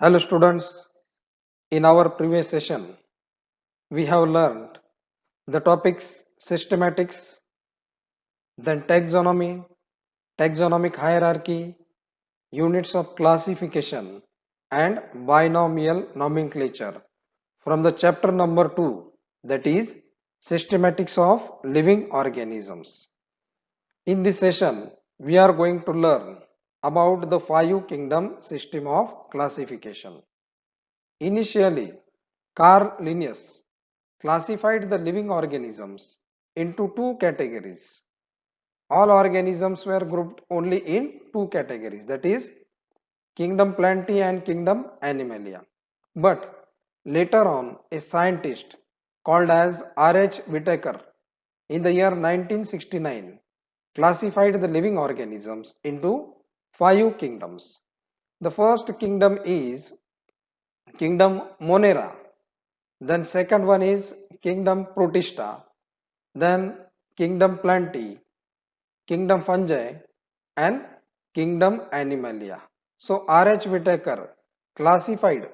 Hello students, in our previous session, we have learned the topics systematics, then taxonomy, taxonomic hierarchy, units of classification, and binomial nomenclature from the chapter number 2, that is systematics of living organisms. In this session, we are going to learn about the five kingdom system of classification. Initially, Carl Linnaeus classified the living organisms into two categories. All organisms were grouped only in two categories, that is kingdom Plantae and kingdom Animalia. But later on, a scientist called as R.H. Whitaker in the year 1969 classified the living organisms into five kingdoms. The first kingdom is kingdom Monera. Then second one is kingdom Protista, then kingdom Plantae, kingdom Fungi, and kingdom Animalia. So R.H. Whitaker classified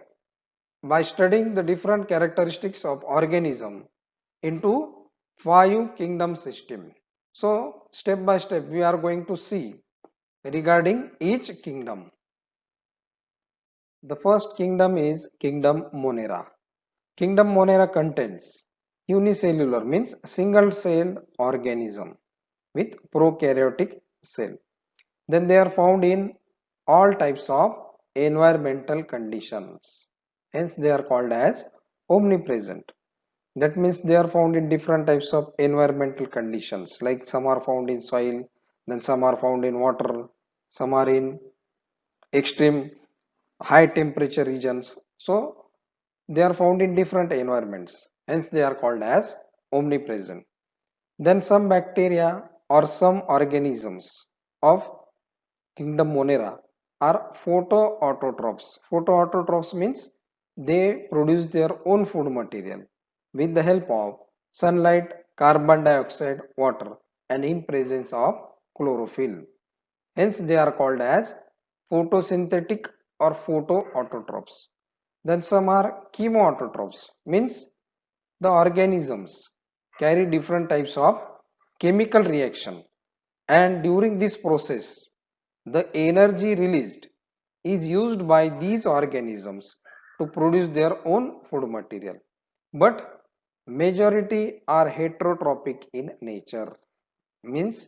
by studying the different characteristics of organism into five kingdom system. So step by step we are going to see regarding each kingdom. The first kingdom is kingdom Monera. Kingdom Monera contains unicellular means single-celled organism with prokaryotic cell. Then they are found in all types of environmental conditions. Hence they are called as omnipresent. That means they are found in different types of environmental conditions, like some are found in soil, then some are found in water, some are in extreme high temperature regions. So they are found in different environments. Hence they are called as omnipresent. Then some bacteria or some organisms of kingdom Monera are photoautotrophs. Photoautotrophs means they produce their own food material with the help of sunlight, carbon dioxide, water, and in presence of chlorophyll. Hence they are called as photosynthetic or photoautotrophs. Then some are chemoautotrophs, means the organisms carry different types of chemical reaction, and during this process the energy released is used by these organisms to produce their own food material. But majority are heterotrophic in nature, means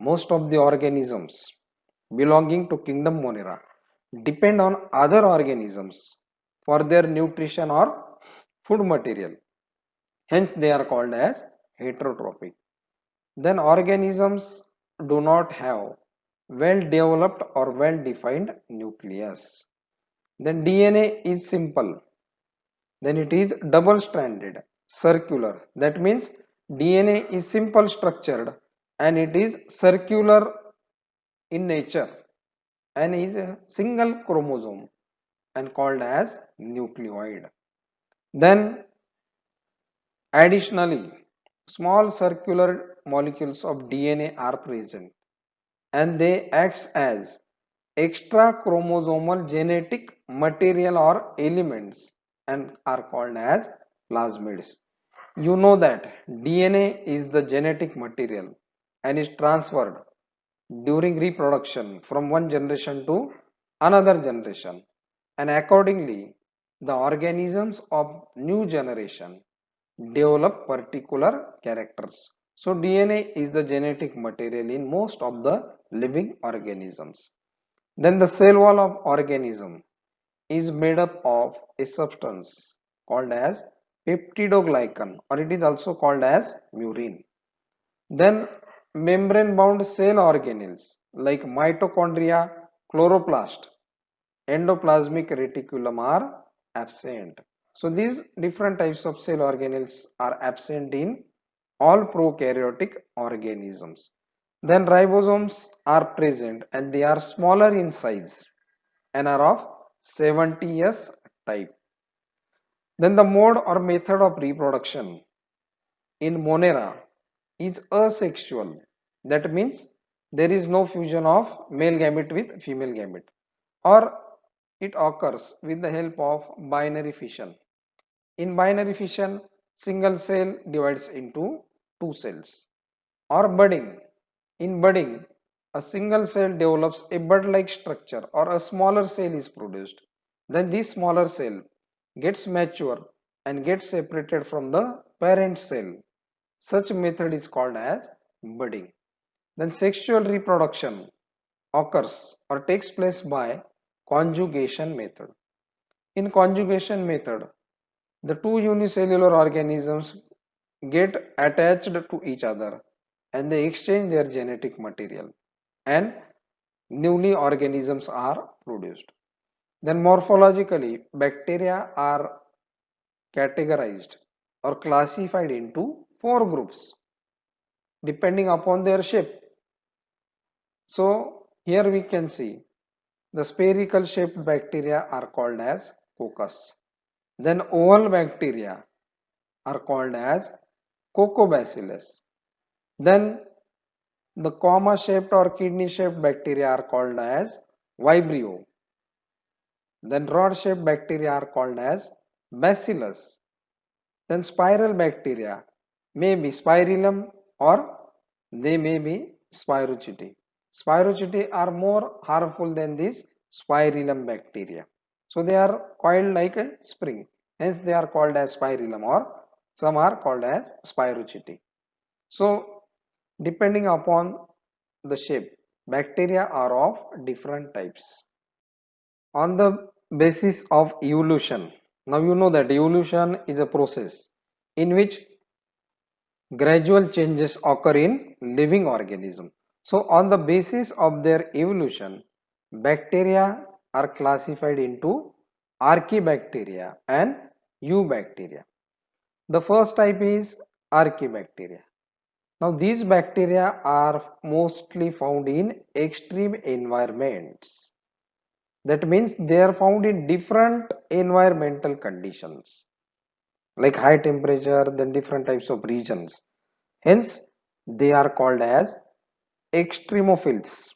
most of the organisms belonging to kingdom Monera depend on other organisms for their nutrition or food material. Hence they are called as heterotrophic. Then organisms do not have well developed or well defined nucleus. Then DNA is simple. Then it is double stranded, circular. That means DNA is simple structured and it is circular in nature and is a single chromosome and called as nucleoid. Then additionally, small circular molecules of DNA are present and they acts as extra chromosomal genetic material or elements and are called as plasmids. You know that DNA is the genetic material and is transferred during reproduction from one generation to another generation, and accordingly the organisms of new generation develop particular characters. So DNA is the genetic material in most of the living organisms. Then the cell wall of organism is made up of a substance called as peptidoglycan, or it is also called as murin. Then membrane bound cell organelles like mitochondria, chloroplast, endoplasmic reticulum are absent. So these different types of cell organelles are absent in all prokaryotic organisms. Then ribosomes are present and they are smaller in size and are of 70S type. Then the mode or method of reproduction in Monera is asexual. That means there is no fusion of male gamete with female gamete, or it occurs with the help of binary fission. In binary fission, single cell divides into two cells. Or budding. In budding, a single cell develops a bud-like structure or a smaller cell is produced. Then this smaller cell gets mature and gets separated from the parent cell. Such method is called as budding. Then sexual reproduction occurs or takes place by conjugation method. In conjugation method, the two unicellular organisms get attached to each other and they exchange their genetic material and newly organisms are produced. Then morphologically, bacteria are categorized or classified into four groups depending upon their shape. So here we can see the spherical shaped bacteria are called as coccus. Then oval bacteria are called as Coccobacillus. Then the comma shaped or kidney shaped bacteria are called as Vibrio. Then rod shaped bacteria are called as Bacillus. Then spiral bacteria may be Spirillum or they may be Spirochaete. Spirochaete are more harmful than these Spirillum bacteria. So they are coiled like a spring. Hence they are called as Spirillum or some are called as Spirochaete. So depending upon the shape, bacteria are of different types. On the basis of evolution, now you know that evolution is a process in which gradual changes occur in living organism. So on the basis of their evolution, bacteria are classified into archaebacteria and eubacteria. The first type is archaebacteria. Now these bacteria are mostly found in extreme environments. That means they are found in different environmental conditions like high temperature, then different types of regions. Hence, they are called as extremophiles.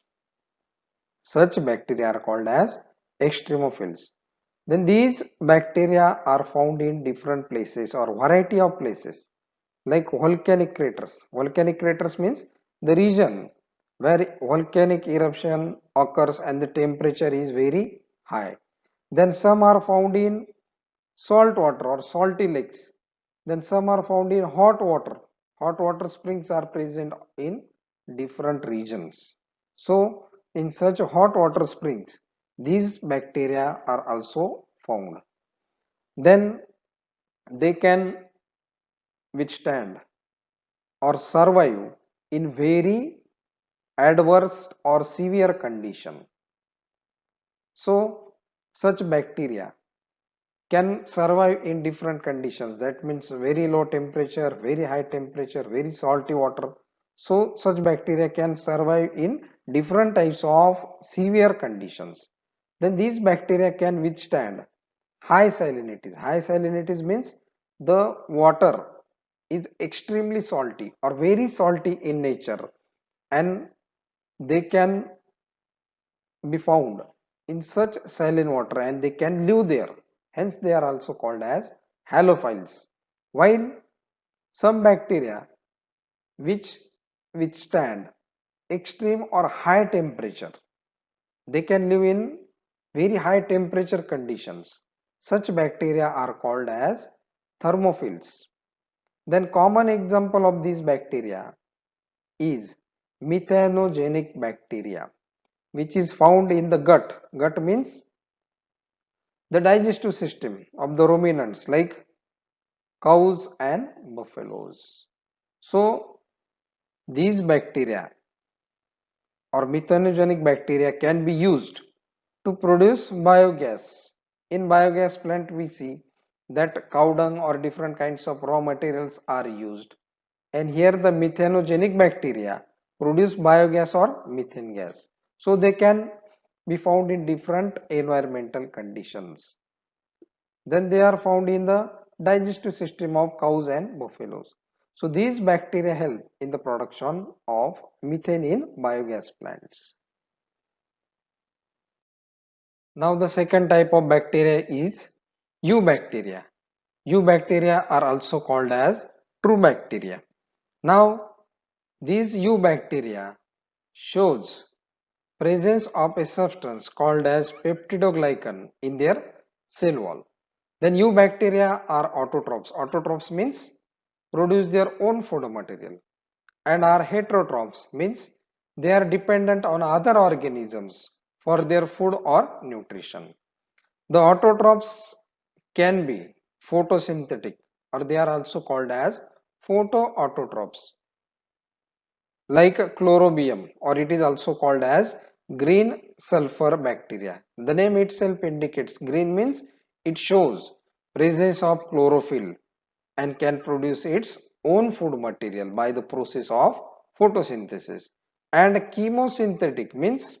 Such bacteria are called as extremophiles. Then these bacteria are found in different places or variety of places like volcanic craters. Volcanic craters means the region where volcanic eruption occurs and the temperature is very high. Then some are found in salt water or salty lakes. Then some are found in hot water. Hot water springs are present in different regions. So in such hot water springs, these bacteria are also found. Then they can withstand or survive in very adverse or severe condition. So such bacteria can survive in different conditions. That means very low temperature, very high temperature, very salty water. So such bacteria can survive in different types of severe conditions. Then these bacteria can withstand high salinities. High salinities means the water is extremely salty or very salty in nature and they can be found in such saline water and they can live there. Hence, they are also called as halophiles. While some bacteria which withstand extreme or high temperature, they can live in very high temperature conditions. Such bacteria are called as thermophiles. Then common example of these bacteria is methanogenic bacteria, which is found in the gut. Gut means the digestive system of the ruminants like cows and buffaloes. So these bacteria or methanogenic bacteria can be used to produce biogas. In biogas plant we see that cow dung or different kinds of raw materials are used and here the methanogenic bacteria produce biogas or methane gas. So they can be found in different environmental conditions. Then they are found in the digestive system of cows and buffaloes. So these bacteria help in the production of methane in biogas plants. Now the second type of bacteria is eubacteria. Eubacteria are also called as true bacteria. Now these eubacteria shows presence of a substance called as peptidoglycan in their cell wall. Then eubacteria are autotrophs. Autotrophs means produce their own food material, and are heterotrophs means they are dependent on other organisms for their food or nutrition. The autotrophs can be photosynthetic, or they are also called as photoautotrophs, like chlorobium, or it is also called as green sulfur bacteria. The name itself indicates green means it shows presence of chlorophyll and can produce its own food material by the process of photosynthesis. And chemosynthetic means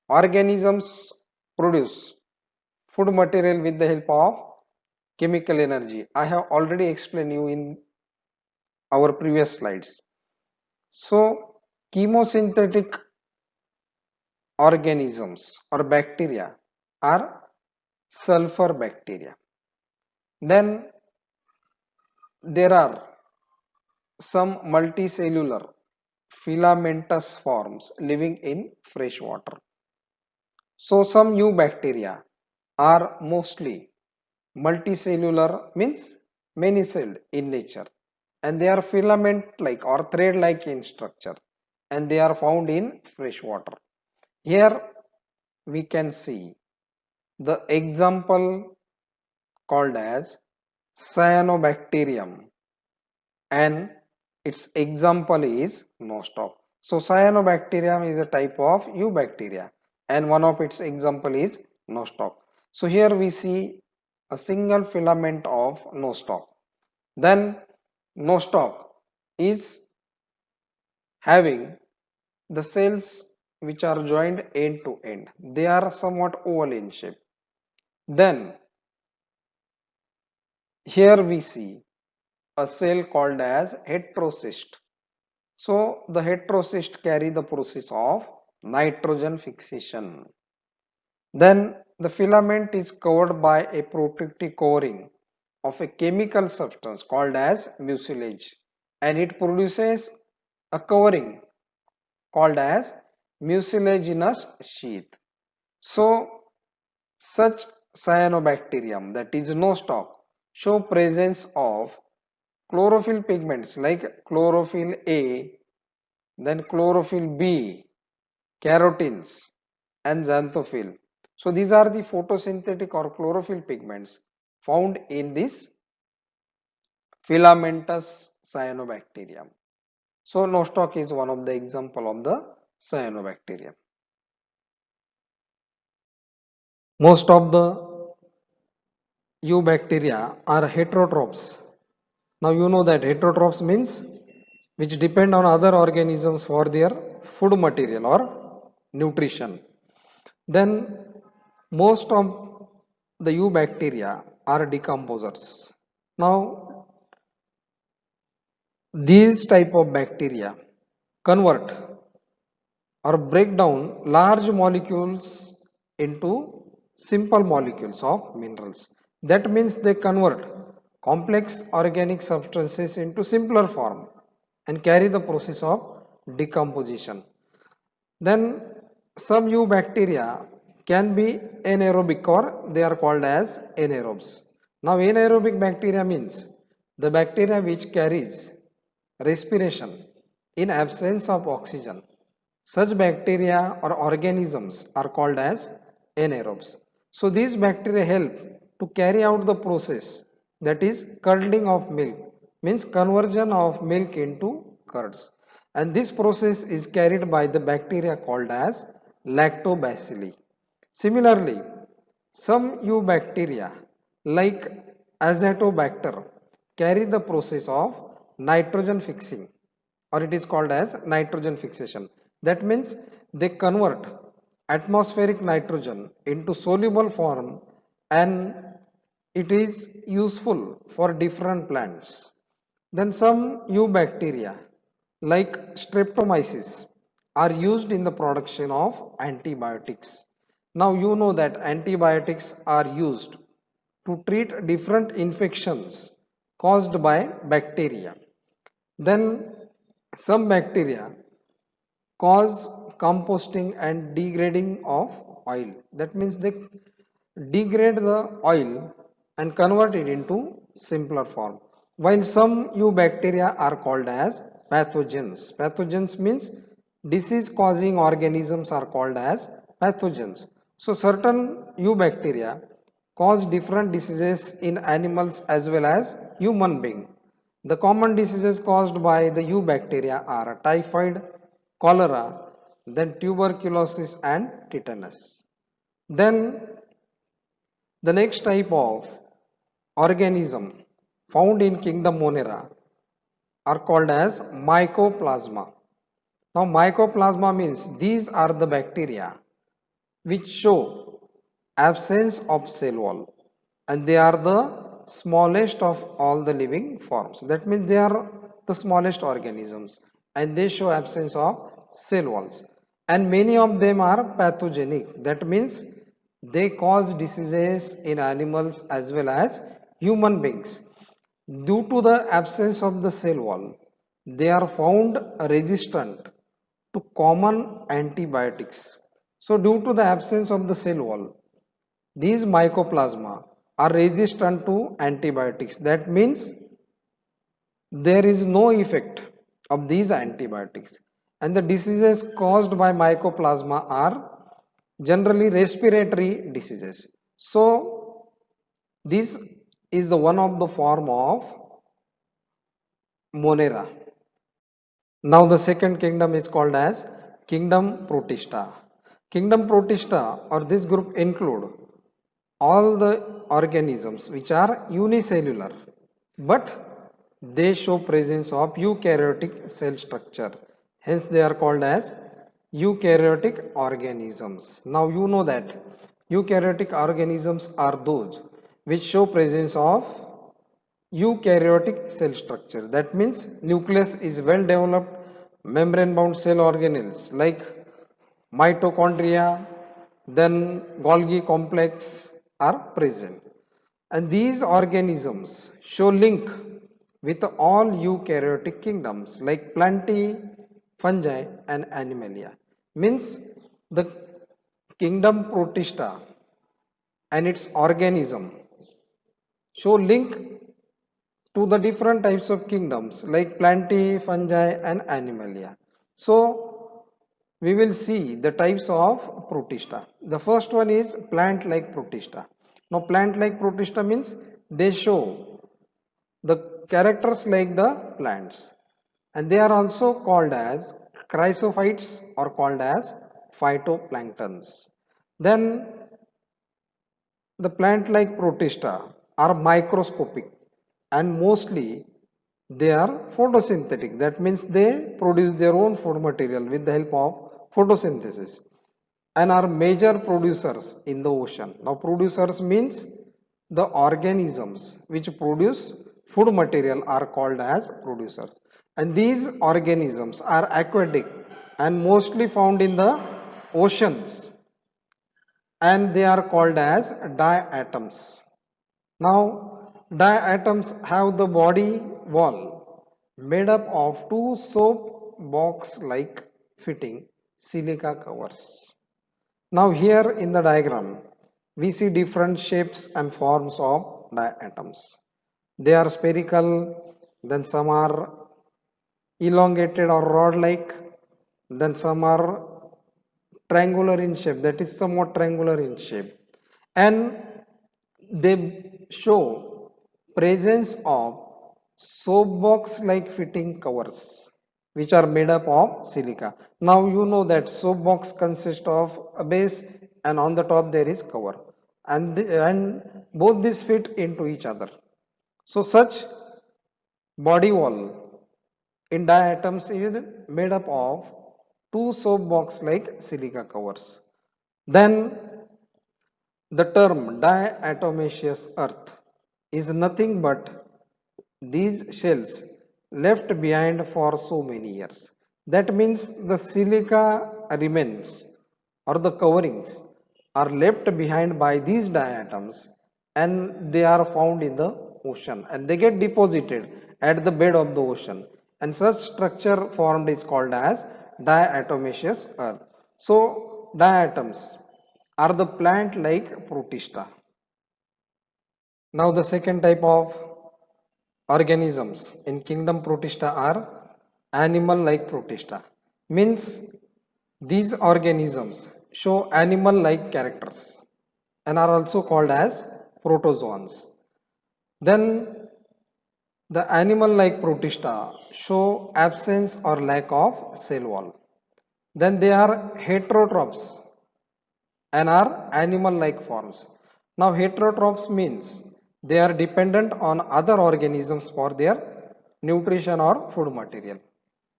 organisms produce food material with the help of chemical energy. I have already explained you in our previous slides. So chemosynthetic organisms or bacteria are sulfur bacteria. Then there are some multicellular filamentous forms living in fresh water. So some eubacteria are mostly multicellular means many celled in nature, and they are filament like or thread like in structure, and they are found in fresh water. Here we can see the example called as cyanobacterium, and its example is nostoc. So cyanobacterium is a type of eubacteria, and one of its example is nostoc. So here we see a single filament of nostoc. Then nostoc is having the cells which are joined end to end. They are somewhat oval in shape. Then here we see a cell called as heterocyst. So the heterocyst carry the process of nitrogen fixation. Then the filament is covered by a protective covering of a chemical substance called as mucilage, and it produces a covering called as mucilaginous sheath. So such cyanobacterium, that is nostoc, show presence of chlorophyll pigments like chlorophyll A, then chlorophyll B, carotenes, and xanthophyll. So these are the photosynthetic or chlorophyll pigments found in this filamentous cyanobacterium. So nostoc is one of the example of the cyanobacterium. Most of the eubacteria are heterotrophs. Now you know that heterotrophs means which depend on other organisms for their food material or nutrition. Then most of the eubacteria are decomposers. Now these type of bacteria convert or break down large molecules into simple molecules of minerals. That means they convert complex organic substances into simpler form and carry the process of decomposition. Then some eubacteria can be anaerobic, or they are called as anaerobes. Now anaerobic bacteria means the bacteria which carries respiration in absence of oxygen. Such bacteria or organisms are called as anaerobes. So these bacteria help to carry out the process, that is curdling of milk, means conversion of milk into curds, and this process is carried by the bacteria called as lactobacilli. Similarly, some eubacteria like Azotobacter carry the process of nitrogen fixing, or it is called as nitrogen fixation. That means they convert atmospheric nitrogen into soluble form, and it is useful for different plants. Then some eubacteria like Streptomyces are used in the production of antibiotics. Now you know that antibiotics are used to treat different infections caused by bacteria. Then some bacteria cause composting and degrading of oil. That means they degrade the oil and convert it into simpler form. While some eubacteria are called as pathogens. Pathogens means disease causing organisms are called as pathogens. So certain eubacteria cause different diseases in animals as well as human being. The common diseases caused by the eubacteria are typhoid, cholera, then tuberculosis and tetanus. Then the next type of organism found in kingdom Monera are called as mycoplasma. Now mycoplasma means these are the bacteria which show absence of cell wall, and they are the smallest of all the living forms. That means they are the smallest organisms and they show absence of cell walls, and many of them are pathogenic. That means they cause diseases in animals as well as human beings. Due to the absence of the cell wall, they are found resistant to common antibiotics. So due to the absence of the cell wall, these mycoplasma are resistant to antibiotics. That means there is no effect of these antibiotics. And the diseases caused by mycoplasma are generally respiratory diseases. So this is the one of the form of Monera. Now the second kingdom is called as Kingdom Protista. Kingdom Protista or this group include all the organisms which are unicellular, but they show presence of eukaryotic cell structure. Hence they are called as eukaryotic organisms. Now you know that eukaryotic organisms are those which show presence of eukaryotic cell structure. That means nucleus is well developed, membrane bound cell organelles like mitochondria, then Golgi complex are present. And these organisms show link with all eukaryotic kingdoms like plantae, fungi and animalia. Means the kingdom Protista and its organism show link to the different types of kingdoms like plantae, fungi and animalia. So we will see the types of Protista. The first one is plant-like Protista. Now plant-like Protista means they show the characters like the plants, and they are also called as chrysophytes or called as phytoplanktons. Then the plant-like Protista are microscopic and mostly they are photosynthetic. That means they produce their own food material with the help of photosynthesis and are major producers in the ocean. Now producers means the organisms which produce food material are called as producers, and these organisms are aquatic and mostly found in the oceans, and they are called as diatoms. Now, diatoms have the body wall made up of two soap box like fitting silica covers. Now, here in the diagram, we see different shapes and forms of diatoms. They are spherical, then some are elongated or rod like, then some are triangular in shape, that is somewhat triangular in shape, and they show presence of soap box like fitting covers which are made up of silica. Now you know that soap box consists of a base and on the top there is cover, and both these fit into each other. So such body wall in diatoms is made up of two soap box like silica covers. Then the term diatomaceous earth is nothing but these shells left behind for so many years. That means the silica remains or the coverings are left behind by these diatoms, and they are found in the ocean and they get deposited at the bed of the ocean, and such structure formed is called as diatomaceous earth. So diatoms are the plant like protista. Now the second type of organisms in kingdom protista are animal like protista. Means these organisms show animal like characters and are also called as protozoans. Then the animal like protista show absence or lack of cell wall. Then they are heterotrophs and are animal like forms. Now heterotrophs means they are dependent on other organisms for their nutrition or food material.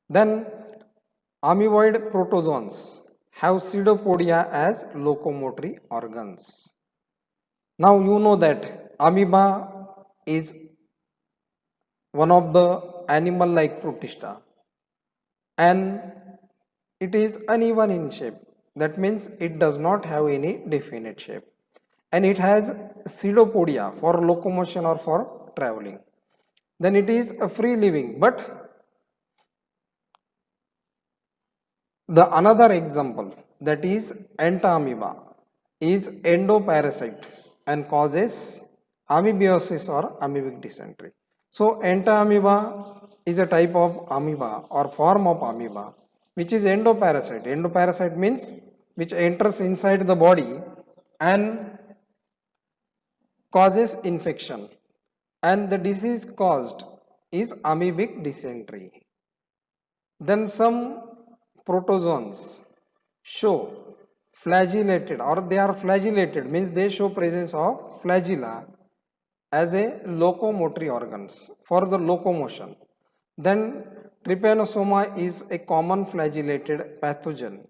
Then amoeboid protozoans have pseudopodia as locomotory organs. Now you know that amoeba is one of the animal like protista, and it is uneven in shape. That means it does not have any definite shape, and it has pseudopodia for locomotion or for traveling. Then it is a free living, but the another example, that is entamoeba, is endoparasite and causes amoebiosis or amoebic dysentery. So entamoeba is a type of amoeba or form of amoeba which is endoparasite. Endoparasite means which enters inside the body and causes infection, and the disease caused is amoebic dysentery. Then some protozoans show flagellated, or they are flagellated means they show presence of flagella as a locomotory organs for the locomotion. Then trypanosoma is a common flagellated pathogen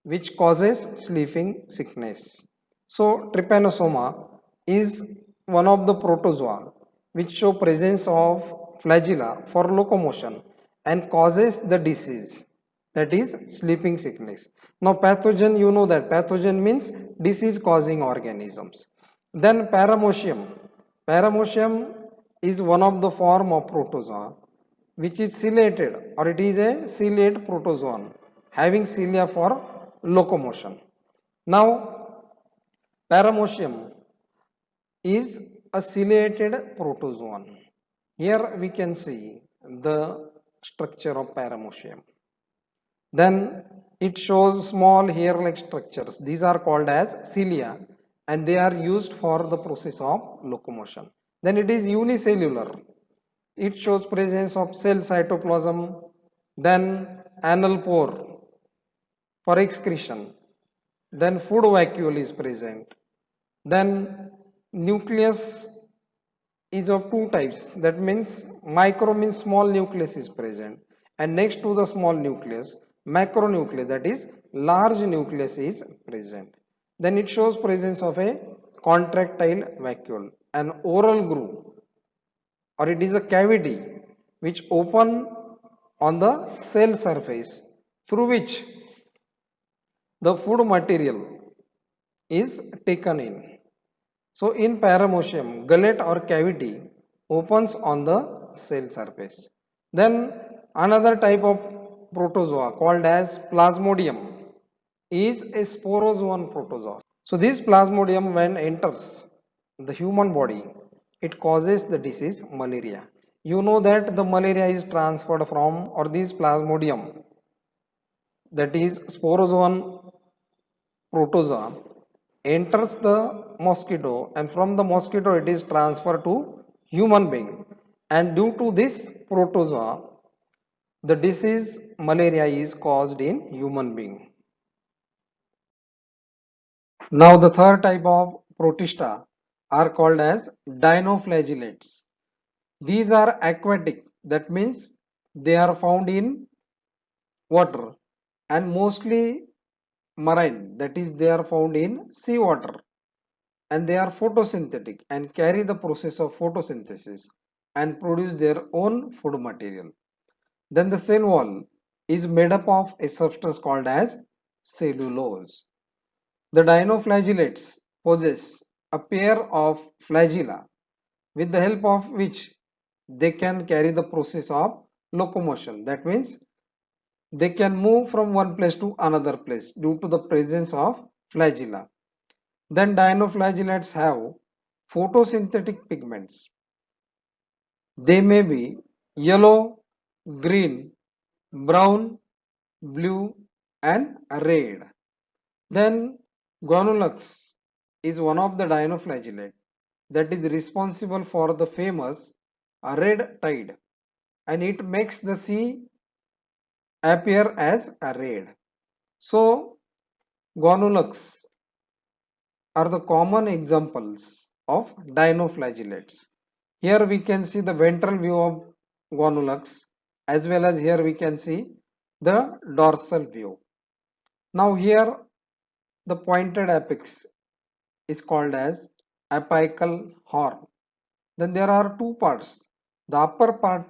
which causes sleeping sickness. So trypanosoma is one of the protozoa which show presence of flagella for locomotion and causes the disease, that is sleeping sickness. Now pathogen, you know that pathogen means disease causing organisms. Then paramecium. Paramecium is one of the form of protozoa which is ciliated, or it is a ciliate protozoan having cilia for locomotion. Now paramecium is a ciliated protozoan. Here we can see the structure of paramecium. Then it shows small hair-like structures. These are called as cilia and they are used for the process of locomotion. Then it is unicellular. It shows presence of cell cytoplasm, then anal pore for excretion, then food vacuole is present, then nucleus is of two types. That means micro means small nucleus is present, and next to the small nucleus macronucleus, that is large nucleus is present. Then it shows presence of a contractile vacuole, an oral groove, or it is a cavity which open on the cell surface through which the food material is taken in. So in paramecium, gullet or cavity opens on the cell surface. Then another type of protozoa called as plasmodium is a sporozoan protozoa. So this plasmodium when enters the human body, it causes the disease malaria. You know that the malaria is transferred from, or this plasmodium, that is sporozoan protozoa, enters the mosquito, and from the mosquito it is transferred to human being, and due to this protozoa the disease malaria is caused in human being. Now the third type of protista are called as dinoflagellates. These are aquatic, that means they are found in water, and mostly marine, that is they are found in sea water, and they are photosynthetic and carry the process of photosynthesis and produce their own food material. Then the cell wall is made up of a substance called as cellulose. The dinoflagellates possess a pair of flagella with the help of which they can carry the process of locomotion. That means they can move from one place to another place due to the presence of flagella. Then dinoflagellates have photosynthetic pigments. They may be yellow, green, brown, blue, and red. Then Guanulux is one of the dinoflagellate that is responsible for the famous red tide, and it makes the sea appear as red. So Guanulux are the common examples of dinoflagellates. Here we can see the ventral view of Guanulux, as well as here we can see the dorsal view. Now here the pointed apex is called as apical horn. Then there are two parts. The upper part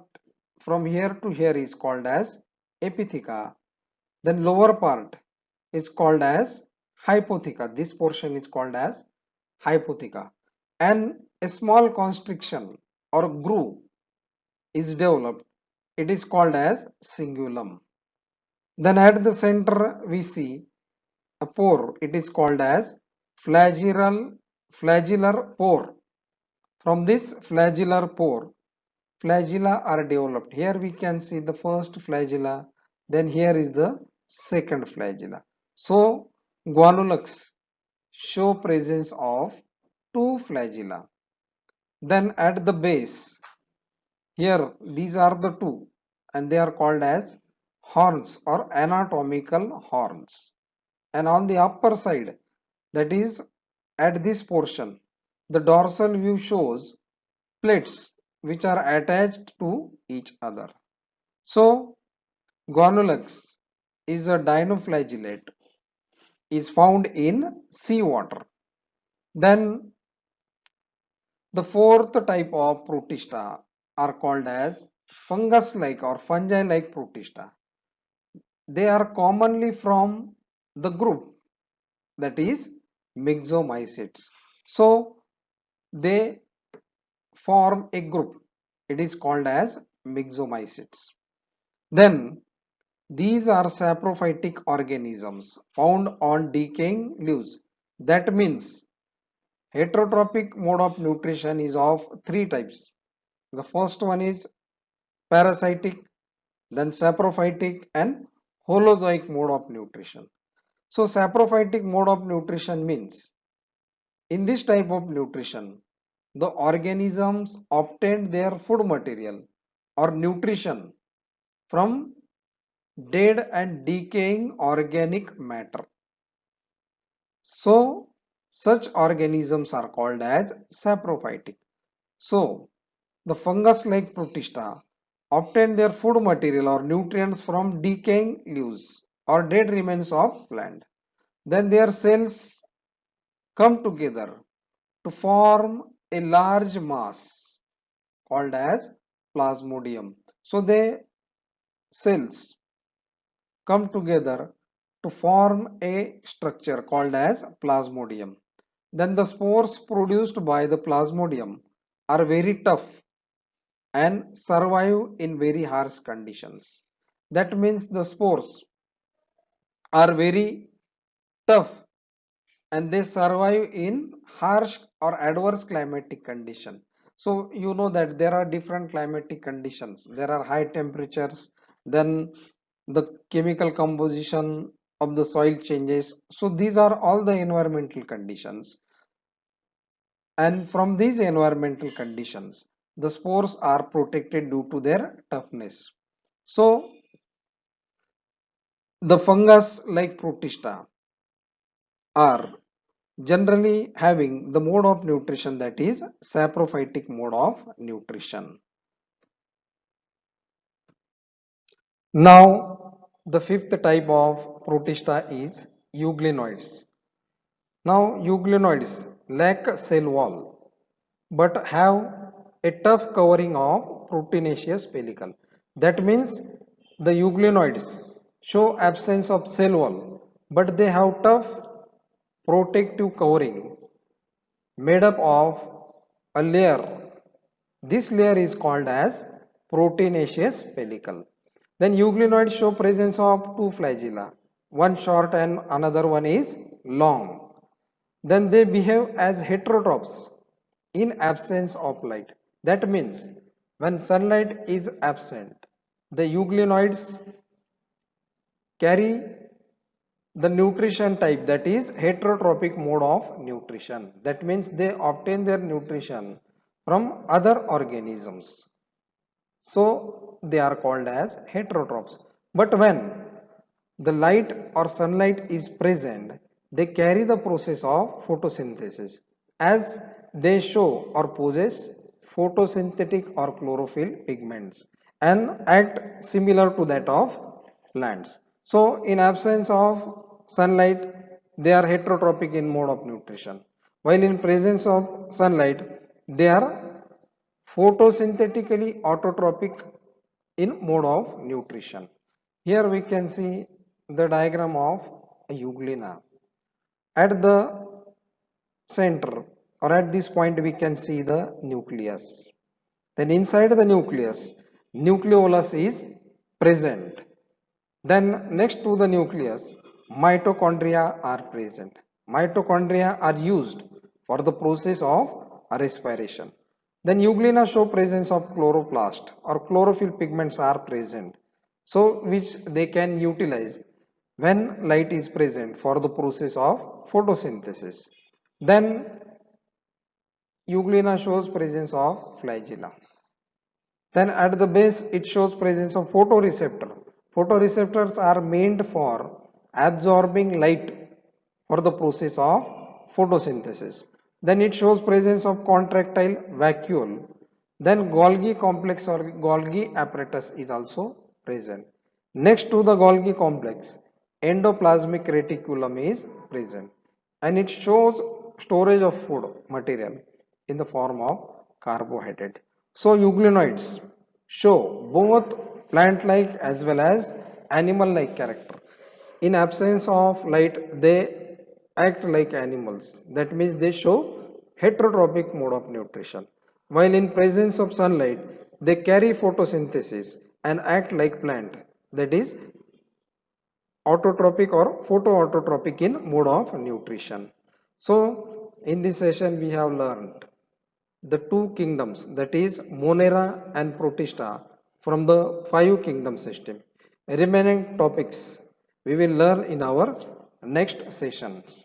from here to here is called as epitheca. Then lower part is called as hypotheca. This portion is called as hypotheca. And a small constriction or groove is developed. It is called as cingulum. Then at the center we see a pore. It is called as flagellar pore. From this flagellar pore, flagella are developed. Here we can see the first flagella, then here is the second flagella. So Guanulux show presence of two flagella. Then at the base, here these are the two and they are called as horns or anatomical horns. And on the upper side, that is at this portion, the dorsal view shows plates which are attached to each other. So Guanulux is a dinoflagellate, is found in seawater. Then the fourth type of protista are called as fungus-like or fungi-like protista. They are commonly from the group that is myxomycetes. So they form a group. It is called as myxomycetes. Then these are saprophytic organisms found on decaying leaves. That means heterotrophic mode of nutrition is of three types. The first one is parasitic, then saprophytic and holozoic mode of nutrition. So saprophytic mode of nutrition means in this type of nutrition, the organisms obtain their food material or nutrition from dead and decaying organic matter. So such organisms are called as saprophytic. So the fungus-like protista obtain their food material or nutrients from decaying leaves or dead remains of plant. Then their cells come together to form a large mass called as plasmodium. So the cells come together to form a structure called as plasmodium. Then the spores produced by the plasmodium are very tough and survive in very harsh conditions. That means the spores are very tough and they survive in harsh or adverse climatic condition. So you know that there are different climatic conditions. There are high temperatures, then the chemical composition of the soil changes. So these are all the environmental conditions. And from these environmental conditions, the spores are protected due to their toughness. So the fungus like protista are generally having the mode of nutrition that is saprophytic mode of nutrition. Now the fifth type of protista is euglenoids. Now euglenoids lack cell wall but have a tough covering of proteinaceous pellicle. That means the euglenoids show absence of cell wall but they have tough protective covering made up of a layer. This layer is called as proteinaceous pellicle. Then euglenoids show presence of two flagella, one short and another one is long. Then they behave as heterotrophs in absence of light. That means when sunlight is absent, the euglenoids carry the nutrition type, that is heterotrophic mode of nutrition. That means they obtain their nutrition from other organisms. So they are called as heterotrophs. But when the light or sunlight is present, they carry the process of photosynthesis as they show or possess photosynthetic or chlorophyll pigments and act similar to that of plants. So in absence of sunlight, they are heterotrophic in mode of nutrition, while in presence of sunlight, they are photosynthetically autotrophic in mode of nutrition. Here we can see the diagram of a euglena. At the center or at this point we can see the nucleus. Then inside the nucleus, nucleolus is present. Then next to the nucleus, mitochondria are present. Mitochondria are used for the process of respiration. Then euglena show presence of chloroplast or chlorophyll pigments are present. So which they can utilize when light is present for the process of photosynthesis. Then euglena shows presence of flagella. Then at the base it shows presence of photoreceptor. Photoreceptors are meant for absorbing light for the process of photosynthesis. Then it shows presence of contractile vacuole. Then Golgi complex or Golgi apparatus is also present. Next to the Golgi complex, endoplasmic reticulum is present and it shows storage of food material in the form of carbohydrate. So euglenoids show both plant-like as well as animal-like character. In absence of light, they act like animals. That means they show heterotrophic mode of nutrition. While in presence of sunlight, they carry photosynthesis and act like plant. That is autotrophic or photoautotropic in mode of nutrition. So in this session we have learned the two kingdoms, that is Monera and Protista, from the five kingdom system. Remaining topics we will learn in our next sessions.